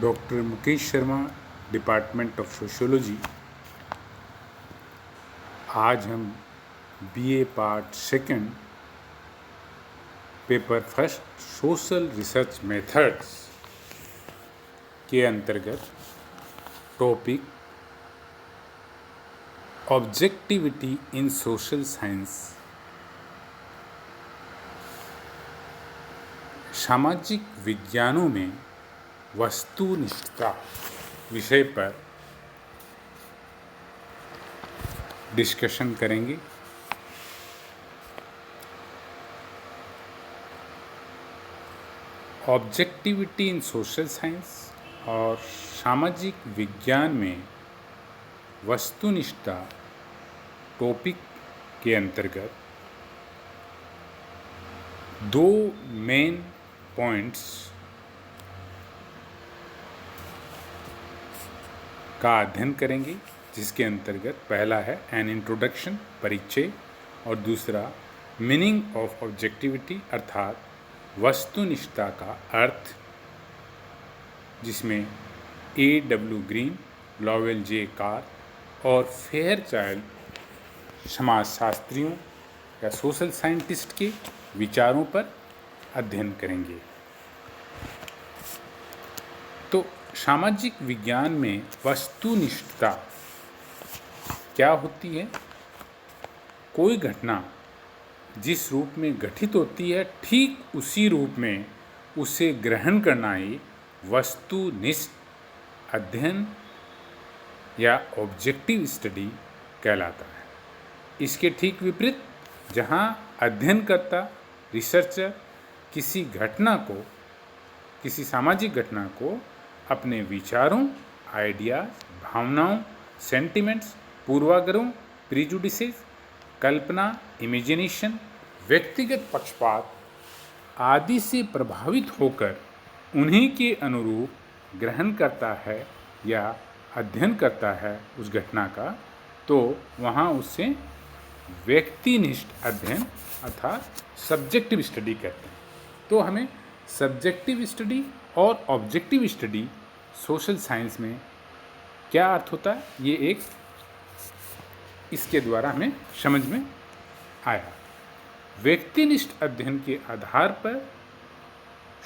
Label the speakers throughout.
Speaker 1: Doctor Mukesh Sharma, department of sociology. आज हम BA part second paper first social research methods के अंतर्गत टॉपिक ऑब्जेक्टिविटी इन social science, सामाजिक विज्ञानों में वस्तुनिष्ठता विषय पर डिस्कशन करेंगे। ऑब्जेक्टिविटी इन सोशल साइंस और सामाजिक विज्ञान में वस्तुनिष्ठता टॉपिक के अंतर्गत दो मेन पॉइंट्स का अध्ययन करेंगे, जिसके अंतर्गत पहला है एन इंट्रोडक्शन, परिचय, और दूसरा मीनिंग ऑफ ऑब्जेक्टिविटी अर्थात वस्तुनिष्ठता का अर्थ, जिसमें A.W. ग्रीन, लॉवेल जे कार और फेयरचाइल्ड समाजशास्त्रियों या सोशल साइंटिस्ट के विचारों पर अध्ययन करेंगे। तो सामाजिक विज्ञान में वस्तुनिष्ठता क्या होती है? कोई घटना जिस रूप में घटित होती है, ठीक उसी रूप में उसे ग्रहण करना ही वस्तुनिष्ठ अध्ययन या ऑब्जेक्टिव स्टडी कहलाता है। इसके ठीक विपरीत, जहाँ अध्ययनकर्ता रिसर्चर किसी घटना को, किसी सामाजिक घटना को अपने विचारों, आइडियाज, भावनाओं, सेंटिमेंट्स, पूर्वाग्रहों, प्रीजुडिसेस, कल्पना, इमेजिनेशन, व्यक्तिगत पक्षपात आदि से प्रभावित होकर उन्हीं के अनुरूप ग्रहण करता है या अध्ययन करता है उस घटना का, तो वहाँ उससे व्यक्तिनिष्ठ अध्ययन अर्थात सब्जेक्टिव स्टडी कहते हैं। तो हमें सब्जेक्टिव स्टडी और ऑब्जेक्टिव स्टडी सोशल साइंस में क्या अर्थ होता है, ये एक इसके द्वारा हमें समझ में आया। व्यक्तिनिष्ठ अध्ययन के आधार पर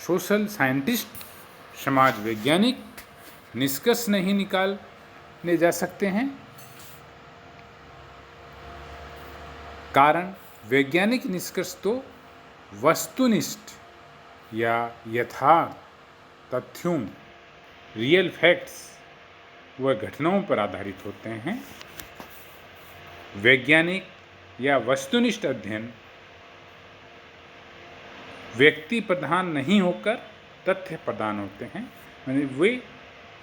Speaker 1: सोशल साइंटिस्ट, समाज वैज्ञानिक निष्कर्ष नहीं निकालने जा सकते हैं, कारण वैज्ञानिक निष्कर्ष तो वस्तुनिष्ठ या यथार्थ तथ्यों, रियल फैक्ट्स व घटनाओं पर आधारित होते हैं। वैज्ञानिक या वस्तुनिष्ठ अध्ययन व्यक्ति प्रधान नहीं होकर तथ्य प्रधान होते हैं। यानी वे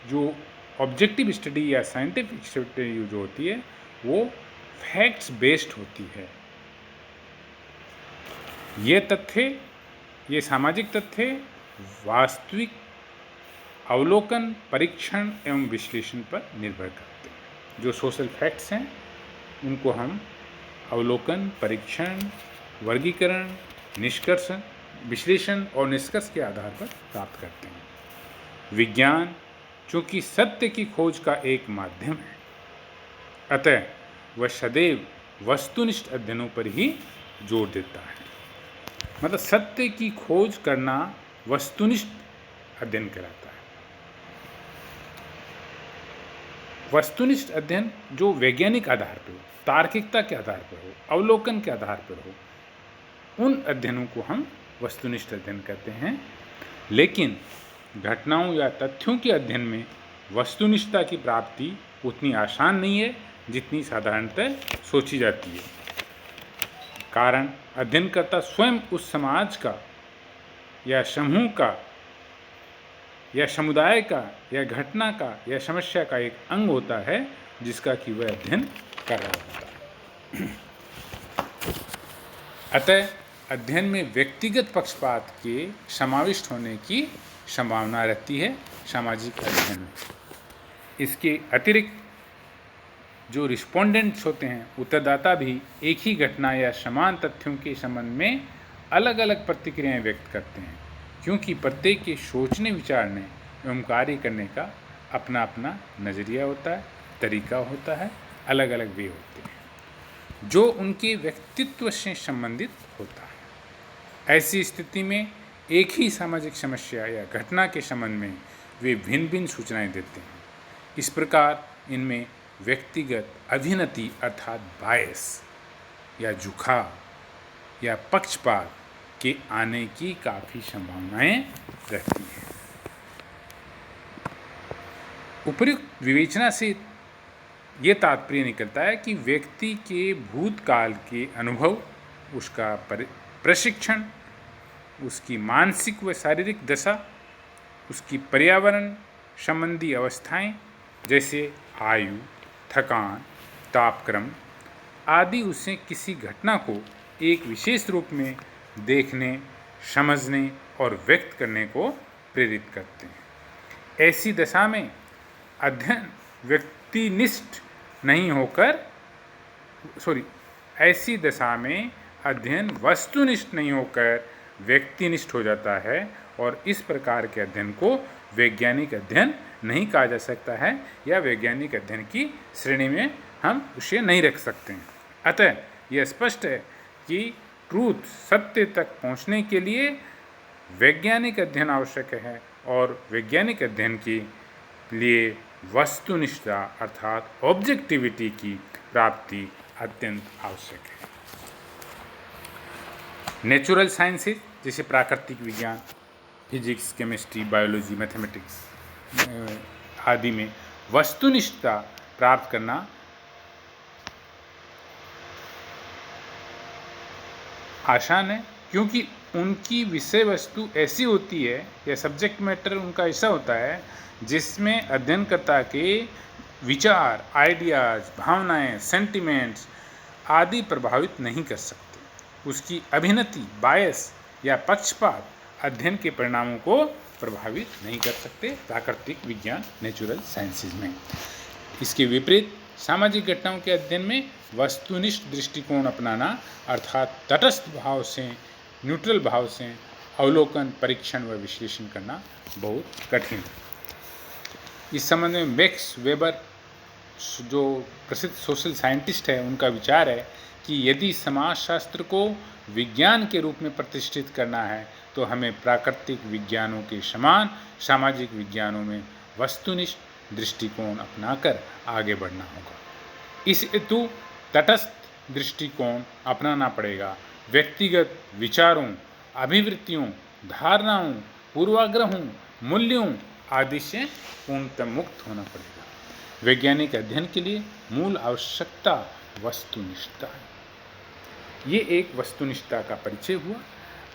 Speaker 1: जो ऑब्जेक्टिव स्टडी या साइंटिफिक स्टडी जो होती है वो फैक्ट्स बेस्ड होती है। ये तथ्य, ये सामाजिक तथ्य वास्तविक अवलोकन, परीक्षण एवं विश्लेषण पर निर्भर करते हैं। जो सोशल फैक्ट्स हैं उनको हम अवलोकन, परीक्षण, वर्गीकरण, निष्कर्ष, विश्लेषण और निष्कर्ष के आधार पर प्राप्त करते हैं। विज्ञान चूँकि सत्य की खोज का एक माध्यम है, अतः वह सदैव वस्तुनिष्ठ अध्ययनों पर ही जोर देता है। मतलब सत्य की खोज करना वस्तुनिष्ठ अध्ययन कहलाता है। वस्तुनिष्ठ अध्ययन जो वैज्ञानिक आधार पर हो, तार्किकता के आधार पर हो, अवलोकन के आधार पर हो, उन अध्ययनों को हम वस्तुनिष्ठ अध्ययन कहते हैं। लेकिन घटनाओं या तथ्यों के अध्ययन में वस्तुनिष्ठता की प्राप्ति उतनी आसान नहीं है जितनी साधारणतः सोची जाती है। कारण अध्ययनकर्ता स्वयं उस समाज का या समूह का या समुदाय का या घटना का या समस्या का एक अंग होता है जिसका कि वह अध्ययन कर रहा होता है। अतः अध्ययन में व्यक्तिगत पक्षपात के समाविष्ट होने की संभावना रहती है सामाजिक अध्ययन में। इसके अतिरिक्त जो रिस्पोंडेंट्स होते हैं, उत्तरदाता भी एक ही घटना या समान तथ्यों के संबंध में अलग अलग प्रतिक्रियाएं व्यक्त करते हैं, क्योंकि प्रत्येक के सोचने विचारने एवं कार्य करने का अपना अपना नज़रिया होता है, तरीका होता है, अलग अलग वे होते हैं जो उनके व्यक्तित्व से संबंधित होता है। ऐसी स्थिति में एक ही सामाजिक समस्या या घटना के संबंध में वे भिन्न भिन्न सूचनाएं देते हैं। इस प्रकार इनमें व्यक्तिगत अभिनति अर्थात बायस या झुकाव या पक्षपात के आने की काफ़ी संभावनाएं रहती हैं। उपर्युक्त विवेचना से ये तात्पर्य निकलता है कि व्यक्ति के भूतकाल के अनुभव, उसका प्रशिक्षण, उसकी मानसिक व शारीरिक दशा, उसकी पर्यावरण संबंधी अवस्थाएं जैसे आयु, थकान, तापक्रम आदि उसे किसी घटना को एक विशेष रूप में देखने, समझने और व्यक्त करने को प्रेरित करते हैं। ऐसी दशा में अध्ययन व्यक्तिनिष्ठ नहीं होकर ऐसी दशा में अध्ययन वस्तुनिष्ठ नहीं होकर व्यक्तिनिष्ठ हो जाता है और इस प्रकार के अध्ययन को वैज्ञानिक अध्ययन नहीं कहा जा सकता है या वैज्ञानिक अध्ययन की श्रेणी में हम उसे नहीं रख सकते हैं। अतः यह स्पष्ट है कि ट्रूथ, सत्य तक पहुंचने के लिए वैज्ञानिक अध्ययन आवश्यक है और वैज्ञानिक अध्ययन के लिए वस्तुनिष्ठता अर्थात ऑब्जेक्टिविटी की प्राप्ति अत्यंत आवश्यक है। नेचुरल साइंसेज जैसे प्राकृतिक विज्ञान, फिजिक्स, केमिस्ट्री, बायोलॉजी, मैथमेटिक्स आदि में वस्तुनिष्ठता प्राप्त करना आसान है क्योंकि उनकी विषय वस्तु ऐसी होती है या सब्जेक्ट मैटर उनका ऐसा होता है जिसमें अध्ययनकर्ता के विचार, आइडियाज़, भावनाएं, सेंटिमेंट्स आदि प्रभावित नहीं कर सकते। उसकी अभिनति, बायस या पक्षपात अध्ययन के परिणामों को प्रभावित नहीं कर सकते प्राकृतिक विज्ञान, नेचुरल साइंसेज में। इसके विपरीत सामाजिक घटनाओं के अध्ययन में वस्तुनिष्ठ दृष्टिकोण अपनाना अर्थात तटस्थ भाव से, न्यूट्रल भाव से अवलोकन, परीक्षण व विश्लेषण करना बहुत कठिन है। इस संबंध में मैक्स वेबर जो प्रसिद्ध सोशल साइंटिस्ट है, उनका विचार है कि यदि समाजशास्त्र को विज्ञान के रूप में प्रतिष्ठित करना है तो हमें प्राकृतिक विज्ञानों के समान सामाजिक विज्ञानों में वस्तुनिष्ठ दृष्टिकोण अपनाकर आगे बढ़ना होगा। इस हेतु तटस्थ दृष्टिकोण अपनाना पड़ेगा। व्यक्तिगत विचारों, अभिवृत्तियों, धारणाओं, पूर्वाग्रहों, मूल्यों आदि से पूर्णतः मुक्त होना पड़ेगा। वैज्ञानिक अध्ययन के लिए मूल आवश्यकता वस्तुनिष्ठता है। ये एक वस्तुनिष्ठता का परिचय हुआ।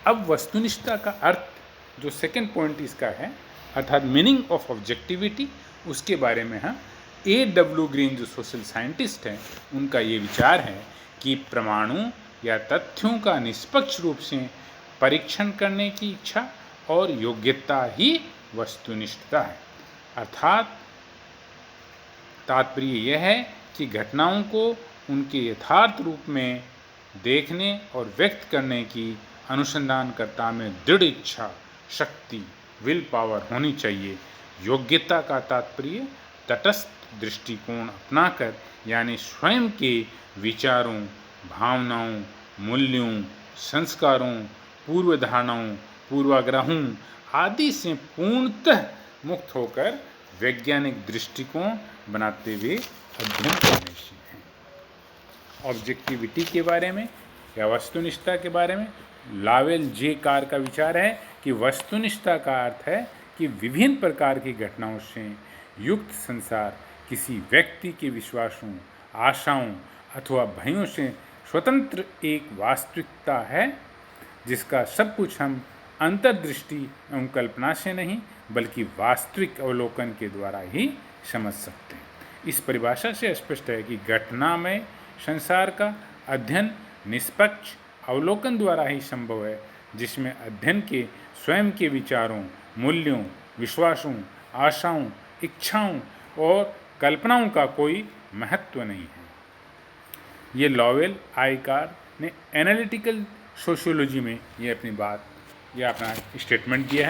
Speaker 1: अब वस्तुनिष्ठता का अर्थ जो सेकंड पॉइंट इसका है अर्थात मीनिंग ऑफ ऑब्जेक्टिविटी, उसके बारे में हम A.W. ग्रीन जो सोशल साइंटिस्ट हैं उनका ये विचार है कि परमाणु या तथ्यों का निष्पक्ष रूप से परीक्षण करने की इच्छा और योग्यता ही वस्तुनिष्ठता है। अर्थात तात्पर्य यह है कि घटनाओं को उनके यथार्थ रूप में देखने और व्यक्त करने की अनुसंधानकर्ता में दृढ़ इच्छा, शक्ति, विल पावर होनी चाहिए। योग्यता का तात्पर्य तटस्थ दृष्टिकोण अपनाकर यानी स्वयं के विचारों, भावनाओं, मूल्यों, संस्कारों, पूर्वधारणाओं, पूर्वाग्रहों आदि से पूर्णतः मुक्त होकर वैज्ञानिक दृष्टिकोण बनाते हुए अध्ययन करने से हैं। ऑब्जेक्टिविटी के बारे में या वस्तुनिष्ठता के बारे में लावेल जे कार का विचार है कि वस्तुनिष्ठता का अर्थ है कि विभिन्न प्रकार की घटनाओं से युक्त संसार किसी व्यक्ति के विश्वासों, आशाओं अथवा भयों से स्वतंत्र एक वास्तविकता है जिसका सब कुछ हम अंतर्दृष्टि एवं कल्पना से नहीं बल्कि वास्तविक अवलोकन के द्वारा ही समझ सकते हैं। इस परिभाषा से स्पष्ट है कि घटनामय संसार का अध्ययन निष्पक्ष अवलोकन द्वारा ही संभव है जिसमें अध्ययन के स्वयं के विचारों, मूल्यों, विश्वासों, आशाओं, इच्छाओं और कल्पनाओं का कोई महत्व नहीं है। ये लॉवेल आइकार ने एनालिटिकल सोशियोलॉजी में ये अपनी बात या अपना स्टेटमेंट दिया है।